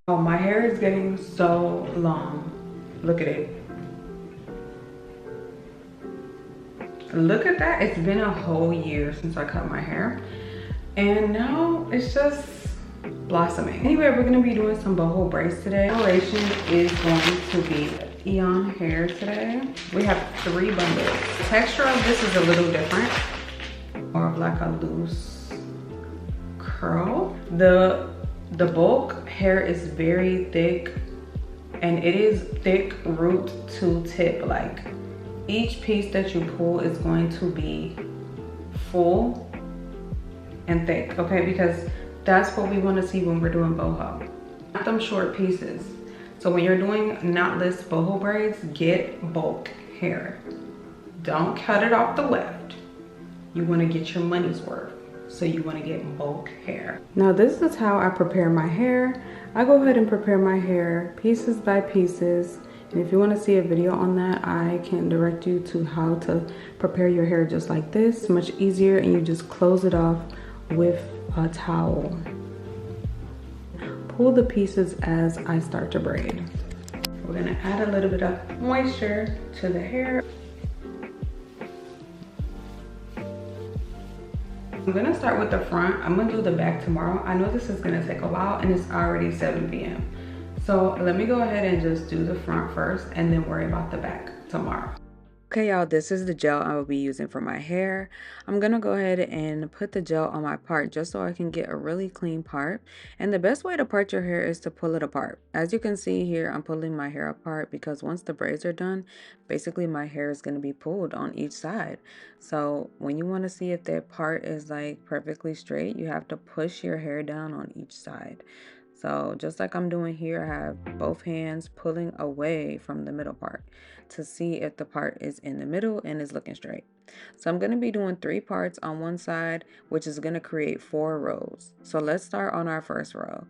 Oh, my hair is getting so long. Look at it. Look at that. It's been a whole year since I cut my hair. And now it's just blossoming. Anyway, we're gonna be doing some boho braids today. The coloration is going to be Eayon hair today. We have 3 bundles. The texture of this is a little different. More of like a loose curl. The bulk hair is very thick, and it is thick root to tip. Like each piece that you pull is going to be full and thick, okay? Because that's what we want to see when we're doing boho. Not them short pieces. So when you're doing knotless boho braids, get bulk hair. Don't cut it off the left. You want to get your money's worth. So you want to get bulk hair. Now this is how I prepare my hair. I go ahead and prepare my hair pieces by pieces. And if you want to see a video on that, I can direct you to how to prepare your hair just like this. Much easier, and you just close it off with a towel. Pull the pieces as I start to braid. We're going to add a little bit of moisture to the hair. I'm gonna start with the front. I'm gonna do the back tomorrow. I know this is gonna take a while, and it's already 7 p.m. So let me go ahead and just do the front first and then worry about the back tomorrow. Okay, y'all, this is the gel I will be using for my hair. I'm gonna go ahead and put the gel on my part just so I can get a really clean part. And the best way to part your hair is to pull it apart. As you can see here, I'm pulling my hair apart because once the braids are done, basically my hair is gonna be pulled on each side. So when you wanna see if that part is like perfectly straight, you have to push your hair down on each side. So just like I'm doing here, I have both hands pulling away from the middle part to see if the part is in the middle and is looking straight. So I'm going to be doing 3 parts on one side, which is going to create 4 rows. So let's start on our first row.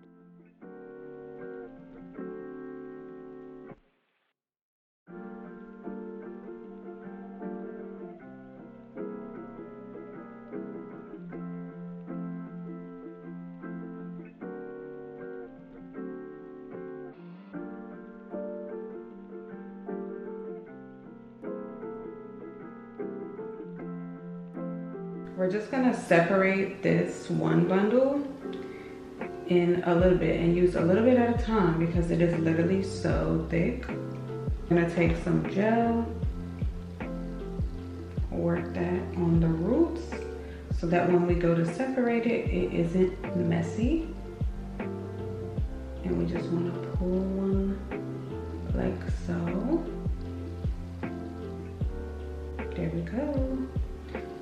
We're just gonna separate this one bundle in a little bit and use a little bit at a time because it is literally so thick. I'm gonna take some gel, work that on the roots so that when we go to separate it, it isn't messy. And we just wanna pull one like so. There we go.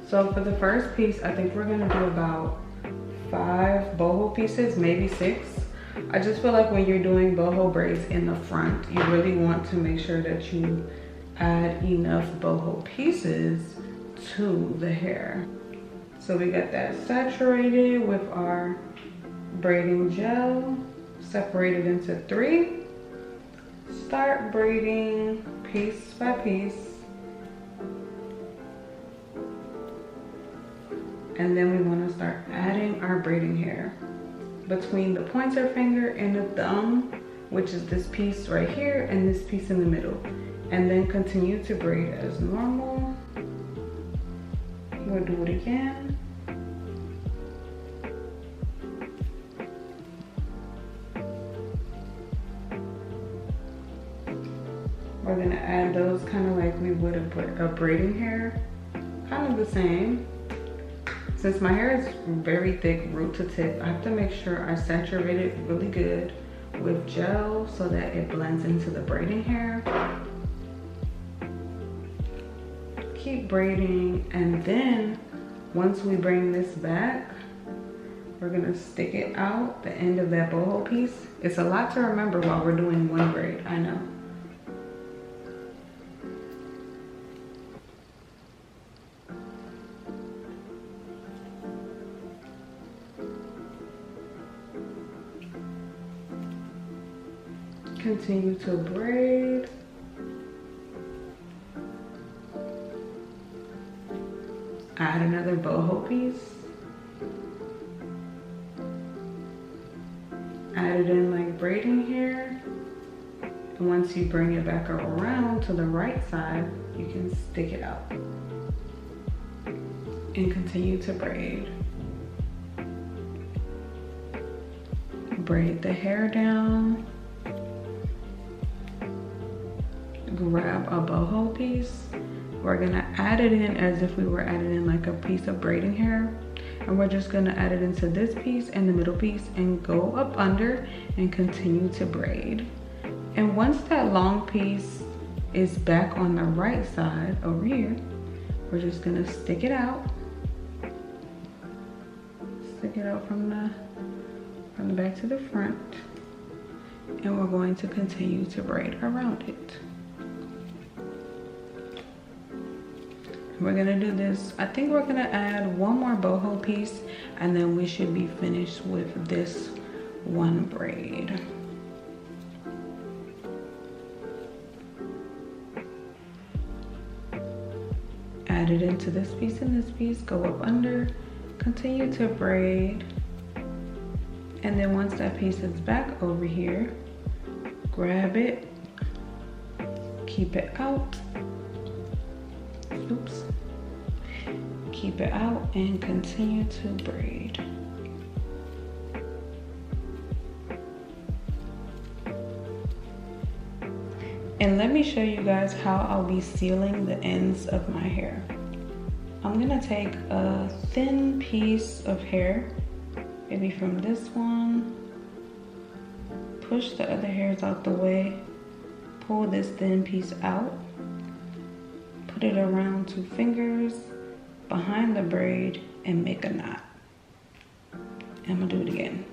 So for the first piece, I think we're gonna do about 5 boho pieces, maybe 6. I just feel like when you're doing boho braids in the front, you really want to make sure that you add enough boho pieces to the hair. So we got that saturated with our braiding gel, separated into 3. Start braiding piece by piece. And then we want to start adding our braiding hair between the pointer finger and the thumb, which is this piece right here and this piece in the middle. And then continue to braid as normal. We'll do it again. We're gonna add those kind of like we would a braiding hair, kind of the same. Since my hair is very thick root to tip, I have to make sure I saturate it really good with gel so that it blends into the braiding hair. Keep braiding, and then once we bring this back, we're gonna stick it out the end of that boho piece. It's a lot to remember while we're doing one braid, I know. Continue to braid. add another boho piece. Add it in like braiding here. And once you bring it back around to the right side, you can stick it out and continue to braid. Braid the hair down. Grab a boho piece. We're gonna add it in as if we were adding in like a piece of braiding hair. And we're just gonna add it into this piece and the middle piece and go up under and continue to braid. And once that long piece is back on the right side over here, we're just gonna stick it out. Stick it out from the back to the front. And we're going to continue to braid around it. We're gonna do this, I think we're gonna add one more boho piece and then we should be finished with this one braid. Add it into this piece and this piece, go up under, continue to braid. And then once that piece is back over here, grab it, keep it out. Oops. Keep it out and continue to braid. And let me show you guys how I'll be sealing the ends of my hair. I'm gonna take a thin piece of hair, maybe from this one, push the other hairs out the way, pull this thin piece out, put it around 2 fingers behind the braid and make a knot. I'm gonna do it again.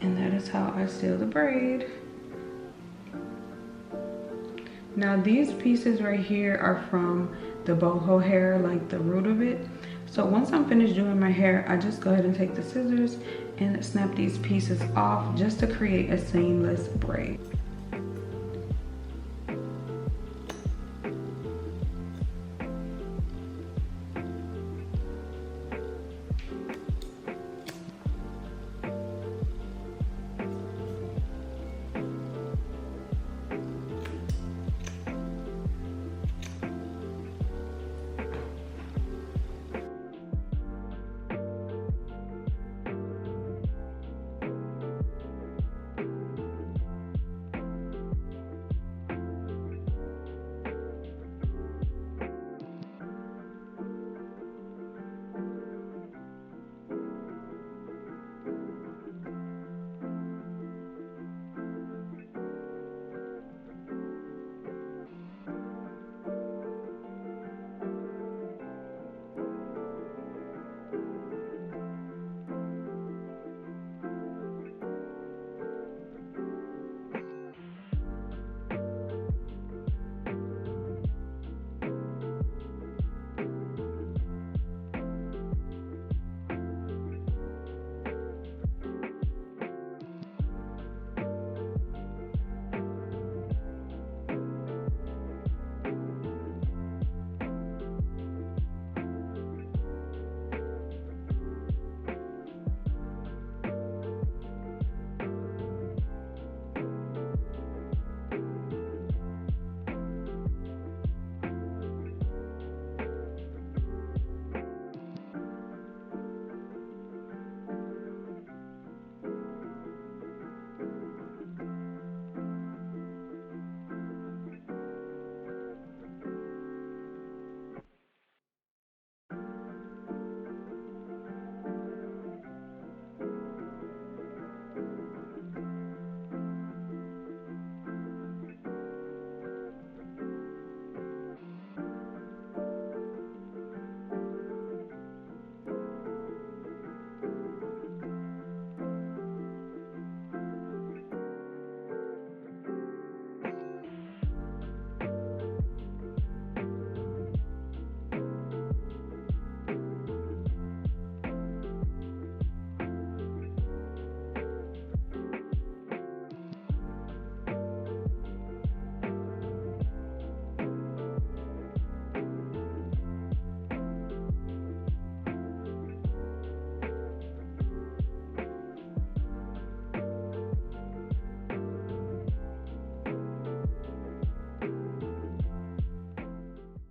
And that is how I seal the braid. Now these pieces right here are from the boho hair, like the root of it. So once I'm finished doing my hair, I just go ahead and take the scissors and snap these pieces off just to create a seamless braid.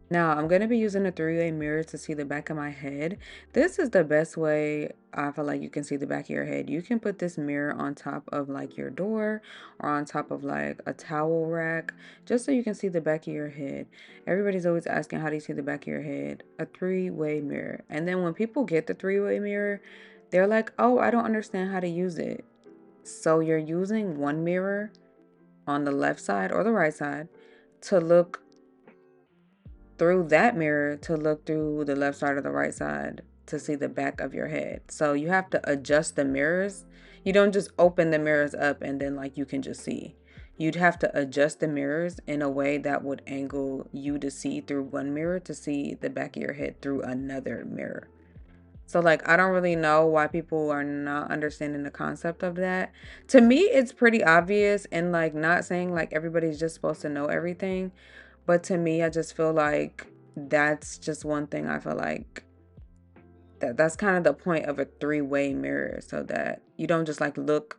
Now, I'm going to be using a three-way mirror to see the back of my head. This is the best way I feel like you can see the back of your head. You can put this mirror on top of like your door or on top of like a towel rack, just so you can see the back of your head. Everybody's always asking, how do you see the back of your head? A three-way mirror. And then when people get the three-way mirror, they're like, oh, I don't understand how to use it. So you're using one mirror on the left side or the right side to look through that mirror to look through the left side or the right side to see the back of your head. So you have to adjust the mirrors. You don't just open the mirrors up and then like you can just see. You'd have to adjust the mirrors in a way that would angle you to see through one mirror to see the back of your head through another mirror. So like I don't really know why people are not understanding the concept of that. To me, it's pretty obvious, and like not saying like everybody's just supposed to know everything, but to me, I just feel like that's just one thing I feel like that's kind of the point of a three-way mirror, so that you don't just like look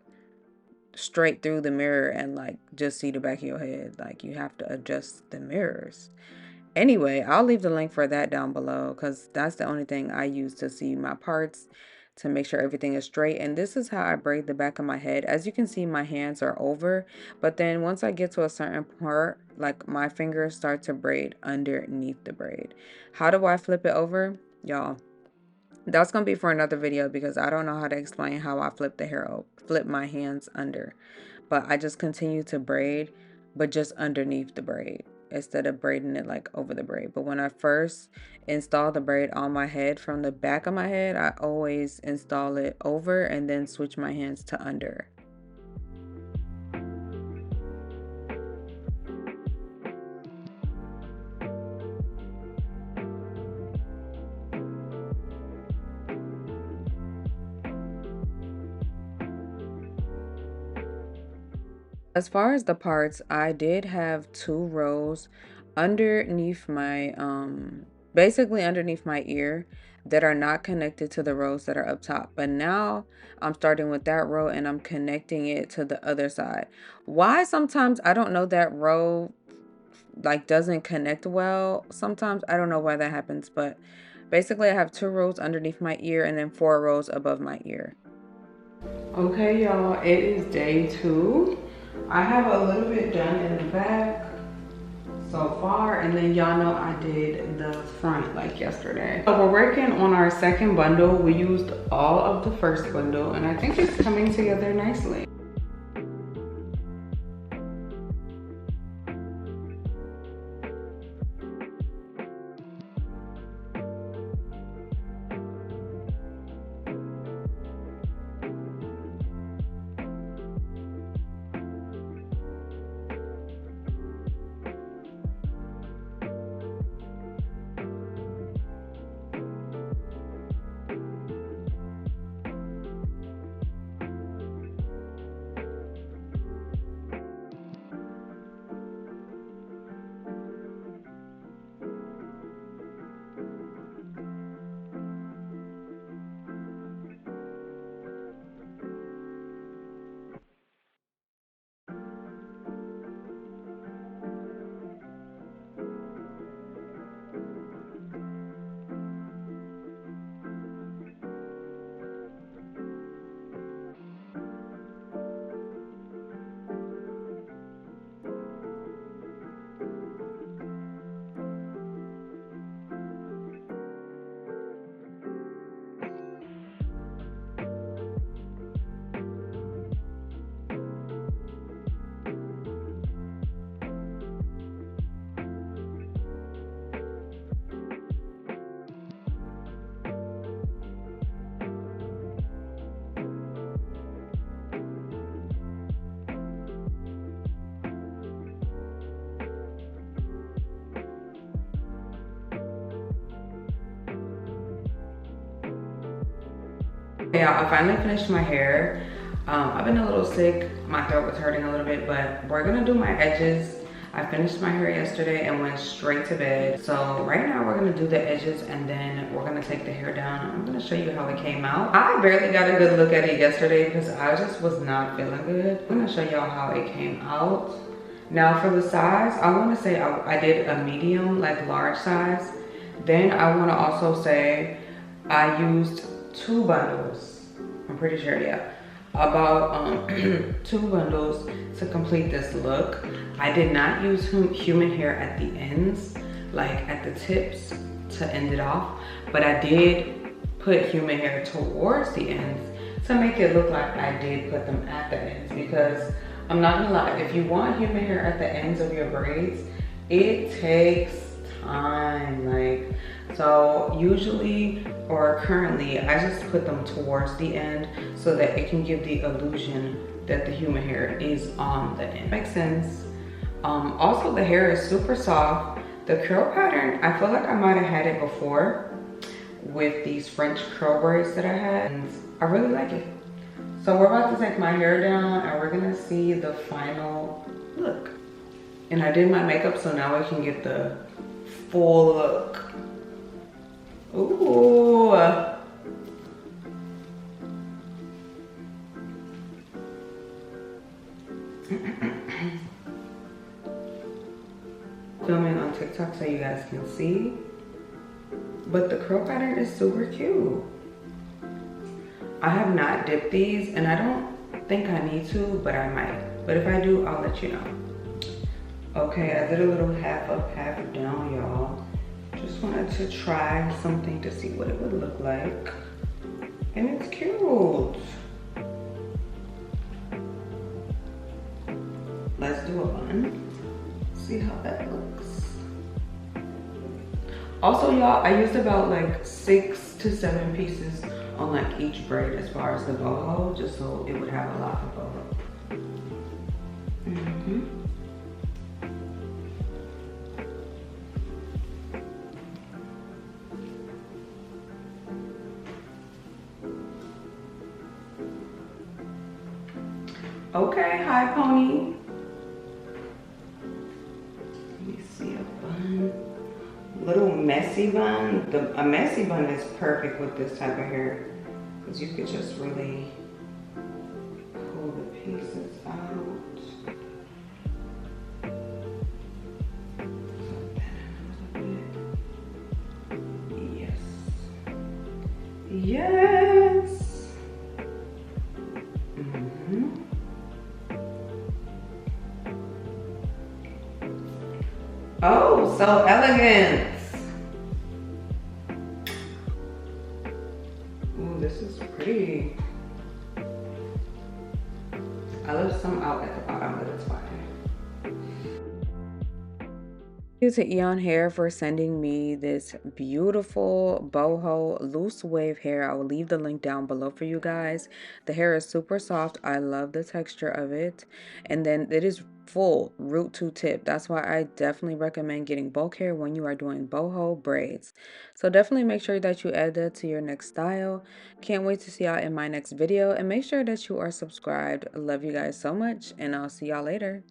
straight through the mirror and like just see the back of your head. Like you have to adjust the mirrors. Anyway, I'll leave the link for that down below because that's the only thing I use to see my parts, to make sure everything is straight. And this is how I braid the back of my head. As you can see, my hands are over, but then once I get to a certain part, like my fingers start to braid underneath the braid. How do I flip it over? Y'all, that's gonna be for another video because I don't know how to explain how I flip the hair over, flip my hands under. But I just continue to braid, but just underneath the braid instead of braiding it like over the braid. But when I first install the braid on my head from the back of my head, I always install it over and then switch my hands to under. As far as the parts, I did have 2 rows underneath my basically underneath my ear that are not connected to the rows that are up top. But now I'm starting with that row and I'm connecting it to the other side. Why sometimes I don't know, that row like doesn't connect well. Sometimes I don't know why that happens, but basically I have 2 rows underneath my ear and then 4 rows above my ear. Okay, y'all, it is day 2. I have a little bit done in the back so far, and then y'all know I did the front like yesterday. So we're working on our second bundle. We used all of the first bundle and I think it's coming together nicely. Yeah, I finally finished my hair. I've been a little sick. My throat was hurting a little bit, but we're gonna do my edges. I finished my hair yesterday and went straight to bed. So right now we're gonna do the edges and then we're gonna take the hair down. I'm gonna show you how it came out. I barely got a good look at it yesterday because I just was not feeling good. I'm gonna show y'all how it came out. Now for the size, I want to say I did a medium, like large size. Then I want to also say I used 2 bundles. I'm pretty sure, yeah. About 2 bundles to complete this look. I did not use human hair at the ends, like at the tips to end it off. But I did put human hair towards the ends to make it look like I did put them at the ends, because I'm not gonna lie, if you want human hair at the ends of your braids, it takes time. Like, so usually or currently I just put them towards the end so that it can give the illusion that the human hair is on the end. Makes sense. Also, the hair is super soft. The curl pattern, I feel like I might have had it before with these French curl braids that I had, and I really like it. So we're about to take my hair down and we're gonna see the final look. And I did my makeup, so now I can get the full look. Ooh. Filming on TikTok so you guys can see. But the curl pattern is super cute. I have not dipped these and I don't think I need to, but I might. But if I do, I'll let you know. Okay, I did a little half up, half down, y'all. Just wanted to try something to see what it would look like. And it's cute. Let's do a bun. See how that looks. Also, y'all, I used about like 6 to 7 pieces on like each braid as far as the boho, just so it would have a lot of boho. Okay, hi pony. Let me see a bun. Little messy bun. A messy bun is perfect with this type of hair because you could just really pull the pieces out. Yes. Yes. Oh, so elegant. Ooh, this is pretty. I left some out at the bottom, but it's fine. Thank you to Eayon Hair for sending me this beautiful boho loose wave hair. I will leave the link down below for you guys. The hair is super soft. I love the texture of it. And then it is full root to tip. That's why I definitely recommend getting bulk hair when you are doing boho braids. So definitely make sure that you add that to your next style. Can't wait to see y'all in my next video. And make sure that you are subscribed. Love you guys so much. And I'll see y'all later.